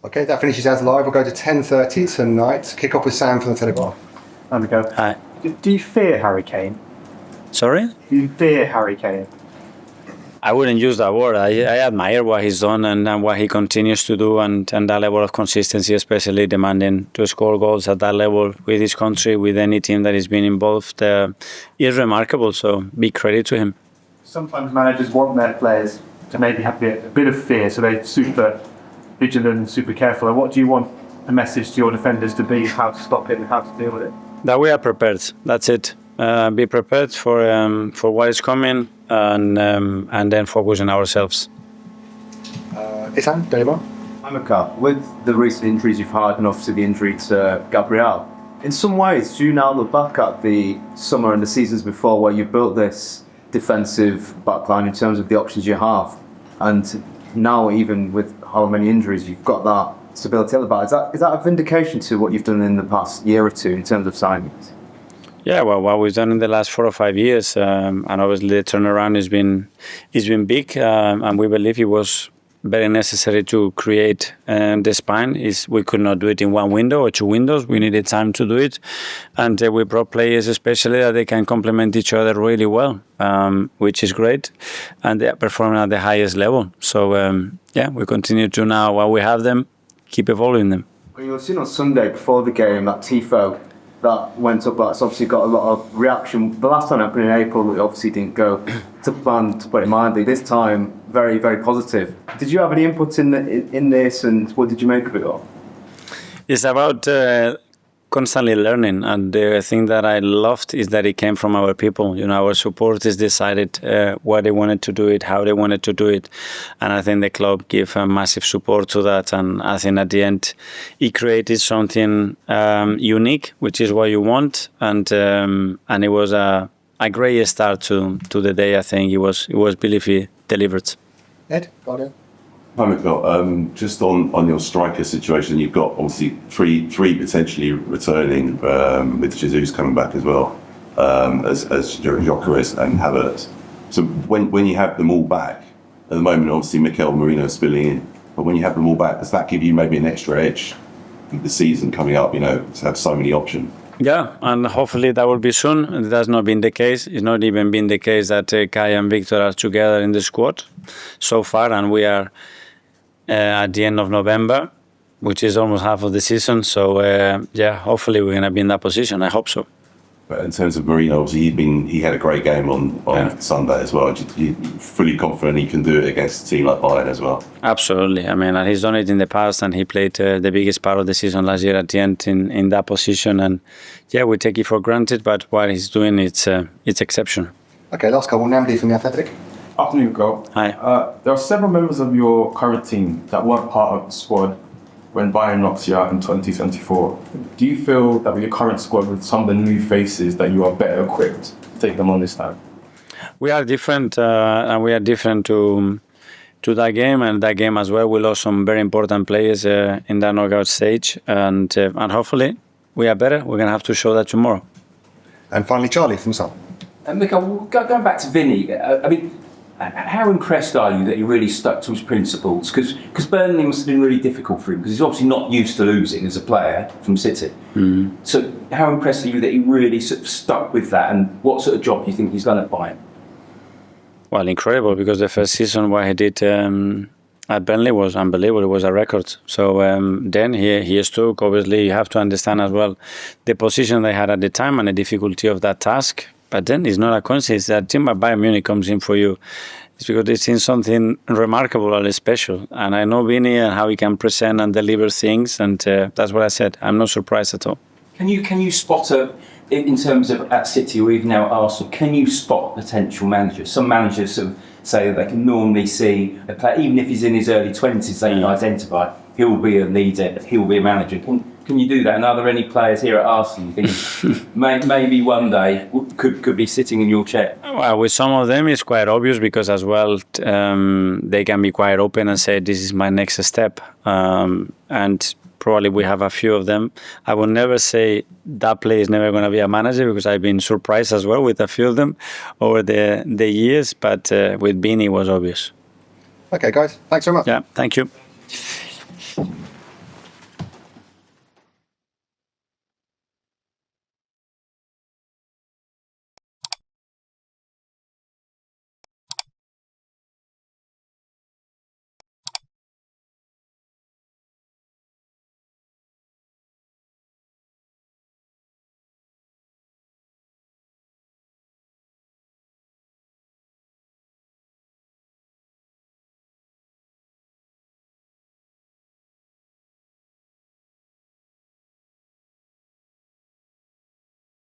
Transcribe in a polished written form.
Okay, that finishes as live. We'll go to 10:30 tonight. Kick off with Sam from the Telegraph. There we go. Hi. Do you fear Harry Kane? Sorry? Do you fear Harry Kane? I wouldn't use that word. I admire what he's done and what he continues to do and that level of consistency, especially demanding to score goals at that level with his country, with any team that has been involved, is remarkable. So big credit to him. Sometimes managers want their players to maybe have a bit of fear, so they're super vigilant and super careful. And what do you want the message to your defenders to be, how to stop it and how to deal with it? That we are prepared. That's it. Be prepared for what is coming and then focus on ourselves. Isan, Deliver. Hi, Mikel. With the recent injuries you've had and obviously the injury to Gabriel, in some ways, do you now look back at the summer and the seasons before where you built this defensive backline in terms of the options you have, and now even with how many injuries you've got that stability at the back? Is that a vindication to what you've done in the past year or two in terms of signings? Yeah, well, what we've done in the last 4 or 5 years, and obviously the turnaround has been big, and we believe it was very necessary to create the spine. We could not do it in one window or 2 windows. We needed time to do it, and we brought players especially that they can complement each other really well, which is great, and they are performing at the highest level. So yeah, we continue to now, while we have them, keep evolving them. Well, you'll see on Sunday before the game that tifo that went up, that's obviously got a lot of reaction. The last time it happened in April, it obviously didn't go to plan, to put it mildly. This time, very, very positive. Did you have any input in this, and what did you make of it all? It's about constantly learning, and the thing that I loved is that it came from our people. You know, our supporters decided why they wanted to do it, how they wanted to do it, and I think the club gave a massive support to that. And I think at the end, it created something unique, which is what you want, and it was a great start to the day. I think it was believably delivered. Ed, Guardian. Hi, Mikel. Just on your striker situation, you've got obviously three potentially returning, with Jesus coming back as well, as Gyökeres and Havertz. So when you have them all back, at the moment obviously Mikel Merino is spilling in, but when you have them all back, does that give you maybe an extra edge with the season coming up, you know, to have so many options? Yeah, and hopefully that will be soon. It has not been the case. It's not even been the case that Kai and Victor are together in the squad so far, and we are at the end of November, which is almost half of the season. So yeah, hopefully we're going to be in that position. I hope so. But in terms of Merino, obviously he had a great game on Sunday as well. You're fully confident he can do it against a team like Bayern as well? Absolutely. I mean, he's done it in the past, and he played the biggest part of the season last year at the end in that position. And yeah, we take it for granted, but what he's doing, it's exceptional. Okay, last couple. Namdi from The Athletic. Afternoon, Mikel. Hi. There are several members of your current team that weren't part of the squad when Bayern knocked you out in 2024. Do you feel that with your current squad, with some of the new faces, that you are better equipped to take them on this time? We are different, and we are different to that game, and that game as well. We lost some very important players in that knockout stage, and hopefully we are better. We're going to have to show that tomorrow. And finally, Charlie from Sol. Mikel, going back to Vinny, I mean, how impressed are you that he really stuck to his principles? Because Burnley must have been really difficult for him, because he's obviously not used to losing as a player from City. Mm. So how impressed are you that he really sort of stuck with that, and what sort of job do you think he's done at Bayern? Well, incredible, because the first season what he did at Burnley was unbelievable. It was a record. So then he stuck. Obviously, you have to understand as well the position they had at the time and the difficulty of that task. But then it's not a coincidence that team like Bayern Munich comes in for you. It's because they've seen something remarkable and special. And I know Vinny and how he can present and deliver things, and that's what I said. I'm not surprised at all. Can you spot in terms of at City or even now at Arsenal, can you spot potential managers? Some managers sort of say that they can normally see a player, even if he's in his early 20s, they can identify he'll be a leader, he'll be a manager. Can you do that? And are there any players here at Arsenal you think maybe one day could be sitting in your chair? Well, with some of them it's quite obvious, because as well they can be quite open and say this is my next step, and probably we have a few of them. I will never say that player is never going to be a manager, because I've been surprised as well with a few of them over the years, but with Bini it was obvious. Okay, guys, thanks very much. Yeah, thank you.